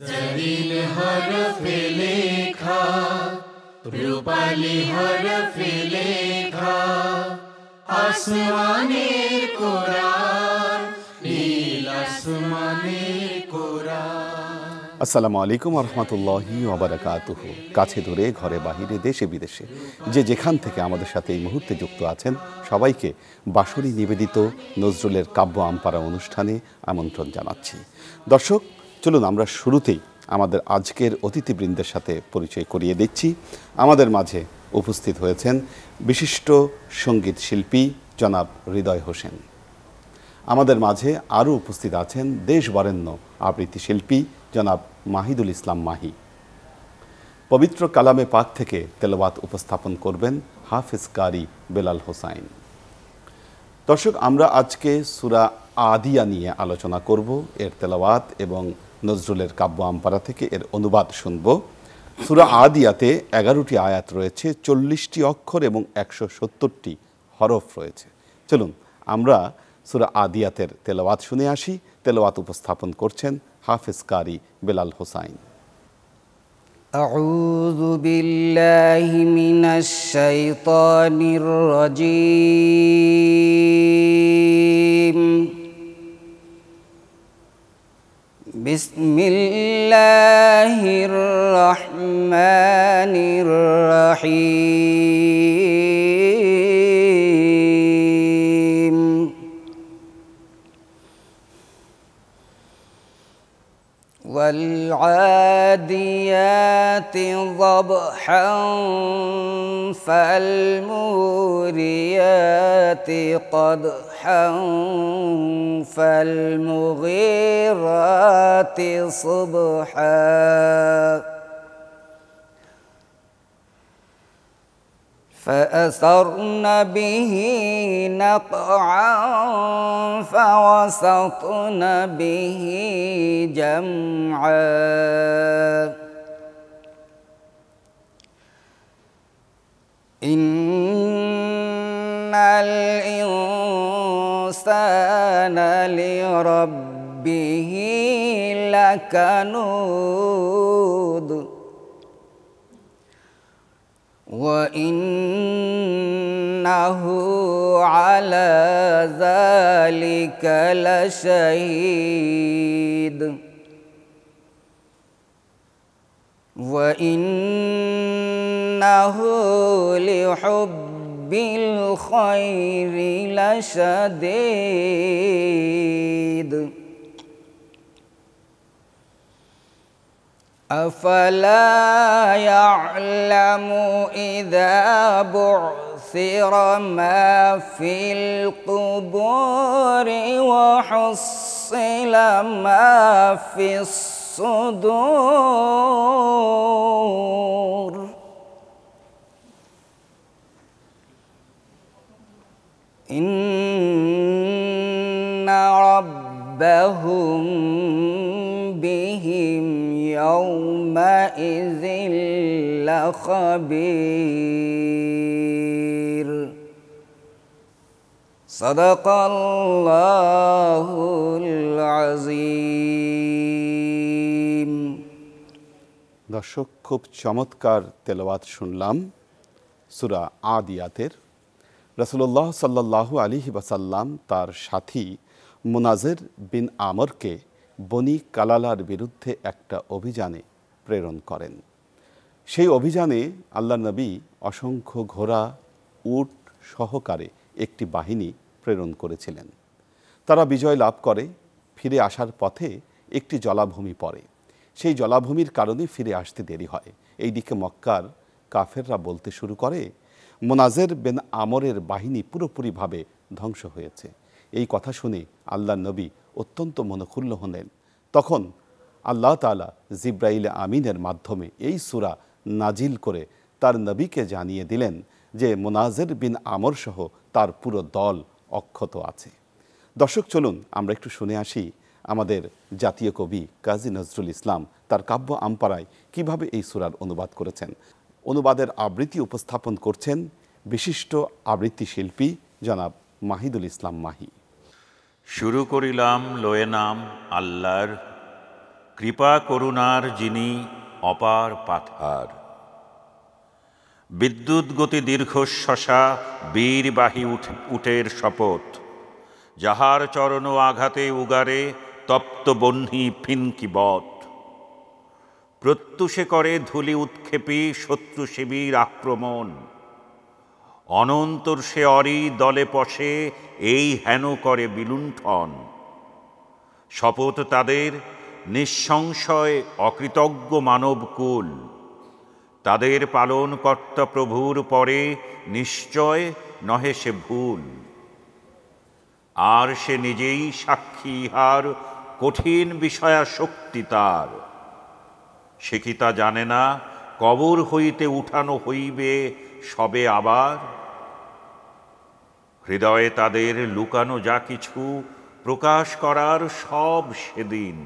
জরিন হরফে লেখা, রূপালি হরফে লেখা, আসমানের কোরআন, নীল আসমানের কোরআন। আসসালামু আলাইকুম ওয়া রাহমাতুল্লাহি ওয়া বারাকাতুহু। কাছে দূরে, ঘরে বাহিরে, দেশে বিদেশে যে যেখান থেকে আমাদের সাথে এই মুহূর্তে যুক্ত আছেন সবাইকে বাঁশরী নিবেদিত নজরুলের কাব্য আমপারা অনুষ্ঠানে আমন্ত্রণ জানাচ্ছি। দর্শক, চলুন আমরা শুরুতেই আমাদের আজকের অতিথিবৃন্দের সাথে পরিচয় করিয়ে দিচ্ছি। আমাদের মাঝে উপস্থিত হয়েছেন বিশিষ্ট সঙ্গীত শিল্পী জনাব হৃদয় হোসেন। আমাদের মাঝে আরও উপস্থিত আছেন দেশ বরেণ্য আবৃত্তি শিল্পী জনাব মাহিদুল ইসলাম মাহি। পবিত্র কালামে পাক থেকে তেলাওয়াত উপস্থাপন করবেন হাফেজ কারি বেলাল হোসাইন। দর্শক, আমরা আজকে সূরা আদিয়া নিয়ে আলোচনা করব। এর তেলাওয়াত এবং নজরুলের কাব্য আমপারা থেকে এর অনুবাদ শুনব। সূরা আদিয়াতে 11টি আয়াত রয়েছে, 40টি অক্ষর এবং 170টি হরফ রয়েছে। চলুন আমরা সূরা আদিয়াতের তেলাওয়াত শুনে আসি। তেলাওয়াত উপস্থাপন করছেন হাফেজ কারি বেলাল হোসাইন। আউযু বিল্লাহি মিনাশ শাইতানির রাজীম। বিসমিল্লাহির রহমানির রহিম। والعاديات ضبحا فالموريات قدحا فالمغيرات صبحا فأثرن به نقعا فوسطن به جمعا إن الإنسان لربه لكنود وإنه على ذلك لشهيد وإنه لحب الخير لشديد أفلا يعلم إذا بعثر ما في القبور وحصل ما في الصدور إن ربهم بهم يومئذ لخبير صدق الله العظيم। দর্শক, খুব চমৎকার তেলাওয়াত শুনলাম সূরা আদিয়াতের। রাসূলুল্লাহ সাল্লাল্লাহু আলাইহি ওয়াসাল্লাম তার সাথী মুনাজির বিন আমরকে বনি কালালার বিরুদ্ধে একটা অভিযানে প্রেরণ করেন। সেই অভিযানে আল্লাহ নবী অসংখ্য ঘোড়া, উট সহকারে একটি বাহিনী প্রেরণ করেছিলেন। তারা বিজয় লাভ করে। ফিরে আসার পথে একটি জলাভূমি পড়ে। সেই জলাভূমির কারণে ফিরে আসতে দেরি হয়। এইদিকে মক্কার কাফেররা বলতে শুরু করে, মুনাজির বিন আমরের বাহিনী পুরোপুরিভাবে ধ্বংস হয়েছে। এই কথা শুনে আল্লাহ নবী অত্যন্ত মনক্ষুণ্ণ হলেন। তখন আল্লাহ তাআলা জিব্রাইল আমিনের মাধ্যমে এই সূরা নাজিল করে তার নবীকে জানিয়ে দিলেন যে মুনাজির বিন আমর সহ তার পুরো দল অক্ষত আছে। দর্শক, চলুন আমরা একটু শুনে আসি আমাদের জাতীয় কবি কাজী নজরুল ইসলাম তার কাব্য আমপারায় কিভাবে এই সূরার অনুবাদ করেছেন। অনুবাদের আবৃত্তি উপস্থাপন করছেন বিশিষ্ট আবৃত্তি শিল্পী জনাব মাহিদুল ইসলাম মাহি। শুরু করিলাম লয়ে নাম আল্লাহর, কৃপা করুণার যিনি অপার পাথার। বিদ্যুৎ গতি দীর্ঘশ্বাসা বীরবাহী উটের শপথ, যাহার চরণ আঘাতে উগারে তপ্ত বহ্নি ফিনকিবৎ। প্রত্যুষে করে ধূলি উৎক্ষেপী শত্রু শিবির আক্রমণ, অনন্তর সে অরি দলে পশে এই হেন করে বিলুণ্ঠন। শপথ তাদের নিঃসংশয় অকৃতজ্ঞ মানবকুল, তাদের পালন কর্তা প্রভুর পরে নিশ্চয় নহে সে ভুল। আর সে নিজেই সাক্ষী ইহার কঠিন বিষয়াশক্তি তার। সে কি তা জানে না কবর হইতে উঠানো হইবে সবে আবার? হৃদয়ে তাদের লুকানো যা কিছু প্রকাশ করার সব সেদিন,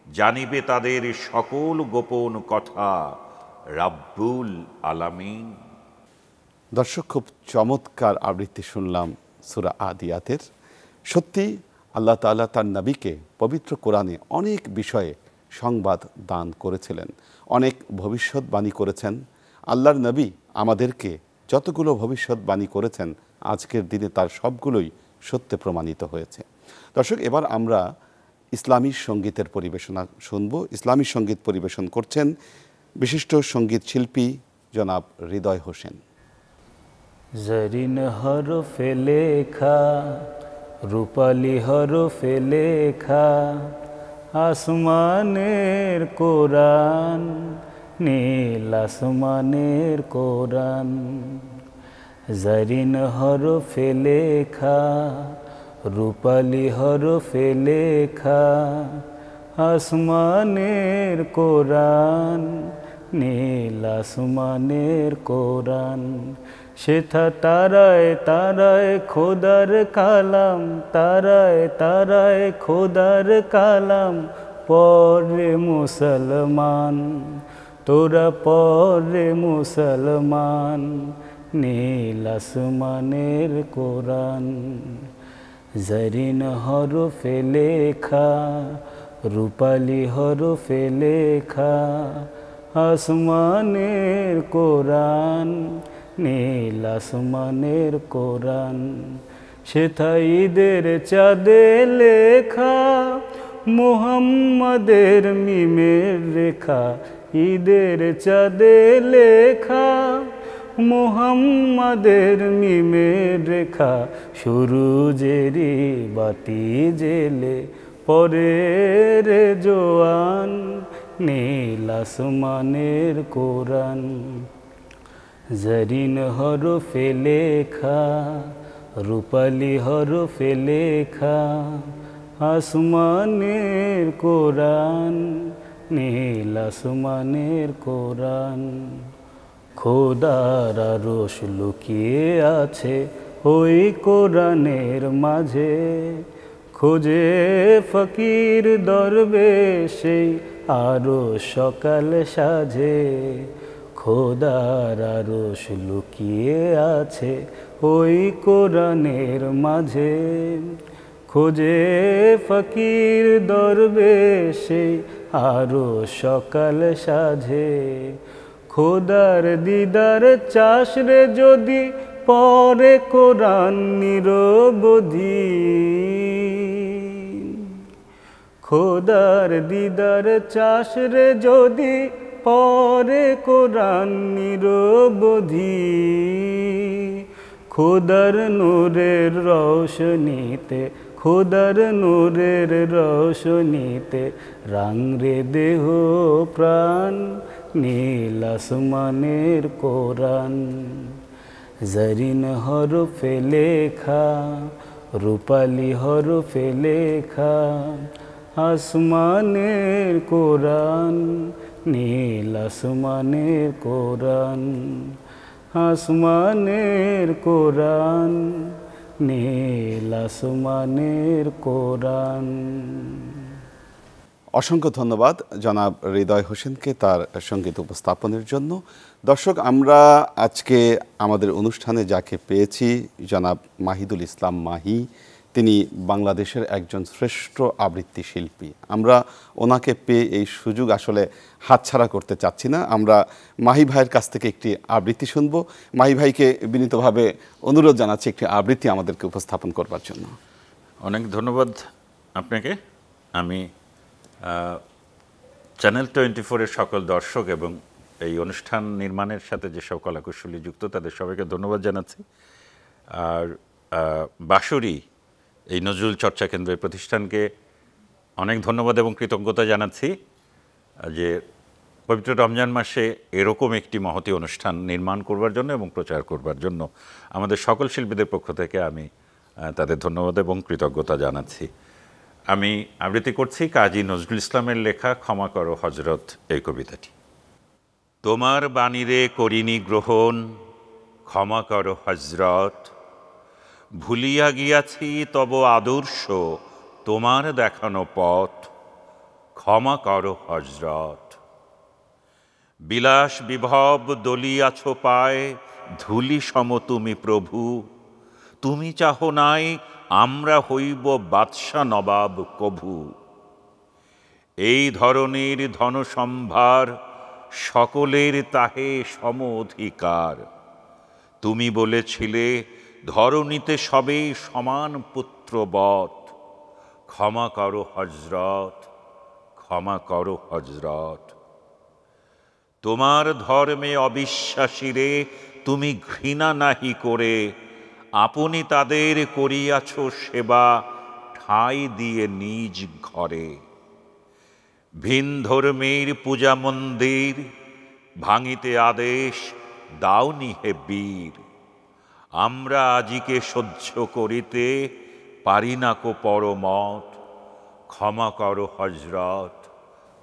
জানিবে তাদের সকল গোপন কথা রাব্বুল আলামিন। দর্শক, খুব চমৎকার আবৃত্তি শুনলাম সূরা আদিয়াতের। সত্যি আল্লাহ তাআলা তার নবীকে পবিত্র কোরআনে অনেক বিষয়ে সংবাদ দান করেছিলেন, অনেক ভবিষ্যৎবাণী করেছেন। আল্লাহর নবী আমাদেরকে যতগুলো ভবিষ্যৎবাণী করেছেন আজকের দিনে তার সবগুলোই সত্যে প্রমাণিত হয়েছে। দর্শক, এবার আমরা ইসলামী সঙ্গীতের পরিবেশনা শুনব। ইসলামী সঙ্গীত পরিবেশন করছেন বিশিষ্ট সঙ্গীত শিল্পী জনাব হৃদয় হোসেন। জরিন হরফে লেখা, রূপালী হরফে লেখা, আসমানের কোরআন, নীল আসমানের কোরআন। জরিন হরফে লেখা, রূপালী হরফে লেখা, আসমানের কোরআন, নীল আসমানের কোরআন। সেথা তারায় তারায় খোদার কালাম, তারায় তারায় খোদার কালাম, পরে মুসলমান, তোরা পরে মুসলমান, নীল আসমানের কোরআন। জরিন হরফে লেখা, রূপালী হরফে লেখা, আসমানের কোরআন, নীল আসমানের কোরআন। সেথা ঈদের চাঁদে লেখা, মুহাম্মাদের মিমের রেখা, ঈদের চাঁদে লেখা, মুহাম্মাদের মিমের রেখা। সুরুজেরি বাতি জেলে পরে রে জোয়ান, নীল আসমানের কোরআন। জরিন হরফে লেখা, রূপালী হরফে লেখা, আসমানের কোরআন, নীল আসমানের কোরআন। খোদার আরশ লুকিয়ে আছে ওই কোরআনের মাঝে, খোঁজে ফকির দরবেশ সেই আরো সকাল সাজে। খোদার আরশ লুকিয়ে আছে ওই কোরআনের মাঝে, খোঁজে ফকির দরবেশ সেই আরো সকাল সাজে। খোদার দিদার চাস রে যদি পরে কোরআন নিরবধি, খোদার দিদার চাস রে যদি পরে কোরআন নিরবধি। খোদার নূরের রৌশনীতে, খোদার নূরের রৌশনীতে রাংরে দেহ প্রাণ, নীল আসমানের কোরআন। জরিন হরফে লেখা, রূপালী হরফে লেখা, আসমানের কোরআন, নীল আসমানের কোরআন। আসমানের কোরআন, নীল আসমানের কোরআন। অসংখ্য ধন্যবাদ জনাব হৃদয় হোসেনকে তার সঙ্গীত উপস্থাপনের জন্য। দর্শক, আমরা আজকে আমাদের অনুষ্ঠানে যাকে পেয়েছি জনাব মাহিদুল ইসলাম মাহি, তিনি বাংলাদেশের একজন শ্রেষ্ঠ আবৃত্তি শিল্পী। আমরা ওনাকে পেয়ে এই সুযোগ আসলে হাতছাড়া করতে চাচ্ছি না। আমরা মাহি ভাইয়ের কাছ থেকে একটি আবৃত্তি শুনব। মাহি ভাইকে বিনীতভাবে অনুরোধ জানাচ্ছি একটি আবৃত্তি আমাদেরকে উপস্থাপন করবার জন্য। অনেক ধন্যবাদ আপনাকে। আমি চ্যানেল 24-এর সকল দর্শক এবং এই অনুষ্ঠান নির্মাণের সাথে যেসব কলাকুশলী যুক্ত তাদের সবাইকে ধন্যবাদ জানাচ্ছি। আর বাঁশুরি এই নজরুল চর্চা কেন্দ্রের প্রতিষ্ঠানকে অনেক ধন্যবাদ এবং কৃতজ্ঞতা জানাচ্ছি যে পবিত্র রমজান মাসে এরকম একটি মহতী অনুষ্ঠান নির্মাণ করবার জন্য এবং প্রচার করবার জন্য আমাদের সকল শিল্পীদের পক্ষ থেকে আমি তাদের ধন্যবাদ এবং কৃতজ্ঞতা জানাচ্ছি। আমি আবৃত্তি করছি কাজী নজরুল ইসলামের লেখা ক্ষমা করো হজরত এই কবিতাটি। তোমার বাণীরে করিনি গ্রহণ, ক্ষমা করো হজরত, ভুলিয়া গিয়াছি তব আদর্শ তোমার দেখানো পথ, ক্ষমা করো হজরত। বিলাস বিভব দলিয়াছ পায়, ধুলি সম তুমি প্রভু, তুমি চাহ নাই আমরা হইব বাদশা নবাব কভু। এই ধরনের ধনসম্ভার সকলের তাহে সম অধিকার, তুমি বলেছিলে ধরণীতে সবে সমান পুত্রবৎ, ক্ষমা করো হজরত, ক্ষমা করো হজরত। তোমার ধর্মে অবিশ্বাসীরে তুমি ঘৃণা নাহি করে, আপনি তাদের করিয়াছ সেবা ঠাঁই দিয়ে নিজ ঘরে। ভিন ধর্মের পূজা মন্দির ভাঙিতে আদেশ দাওনি হে বীর, আমরা আজিকে সহ্য করিতে পারি না কো পরমত, ক্ষমা করো হজরত,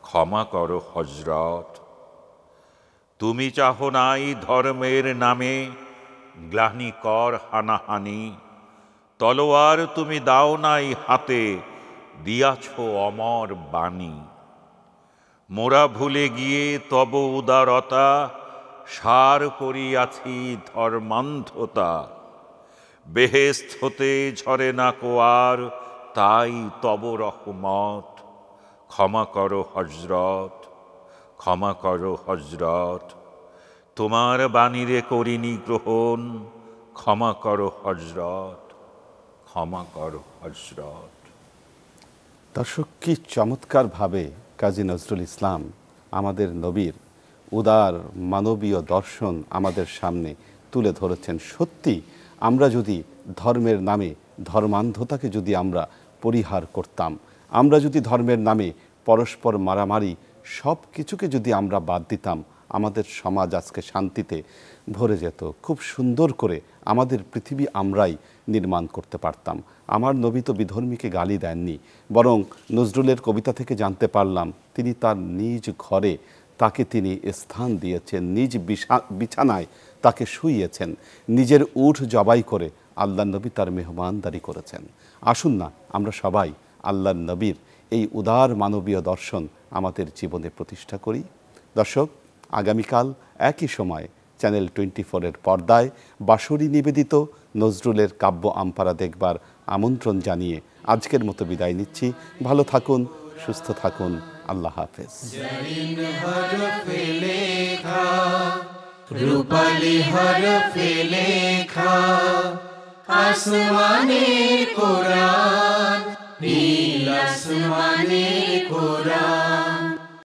ক্ষমা করো হজরত। তুমি চাহ নাই ধর্মের নামে গ্লানি কর হানাহানি, তলোয়ার তুমি দাও নাই হাতে, দিয়াছ অমর বাণী। মোরা ভুলে গিয়ে তব উদারতা, সার করিয়াছি ধর্মান্ধতা। বেহেশত হতে ঝরে না কোয়ার, তাই তব রহমত, ক্ষমা করো হজরত, ক্ষমা করো হজরত। তোমার বাণীরে করিনি গ্রহণ, ক্ষমা করো হজরত, ক্ষমা করো হজরত। দর্শক, কি চমৎকারভাবে কাজী নজরুল ইসলাম আমাদের নবীর উদার মানবীয় দর্শন আমাদের সামনে তুলে ধরেছেন। সত্যি আমরা যদি ধর্মের নামে ধর্মান্ধতাকে যদি আমরা পরিহার করতাম, আমরা যদি ধর্মের নামে পরস্পর মারামারি সব কিছুকে যদি আমরা বাদ দিতাম, আমাদের সমাজ আজকে শান্তিতে ভরে যেত। খুব সুন্দর করে আমাদের পৃথিবী আমরাই নির্মাণ করতে পারতাম। আমার নবী তো বিধর্মীকে গালি দেননি, বরং নজরুলের কবিতা থেকে জানতে পারলাম তিনি তার নিজ ঘরে তাকে তিনি স্থান দিয়েছেন, নিজ বিছানায় তাকে শুইয়েছেন, নিজের উট জবাই করে আল্লাহ নবী তার মেহমানদারি করেছেন। আসুন না আমরা সবাই আল্লাহ নবীর এই উদার মানবীয় দর্শন আমাদের জীবনে প্রতিষ্ঠা করি। দর্শক, আগামীকাল একই সময় চ্যানেল 24-এর পর্দায় বাঁশুরি নিবেদিত নজরুলের কাব্য আমপারা দেখবার আমন্ত্রণ জানিয়ে আজকের মতো বিদায় নিচ্ছি। ভালো থাকুন, সুস্থ থাকুন। আল্লাহ হাফেজ। রূপালী হরফে লেখা আসমানের কোরআন, নীল আসমানের কোরআন।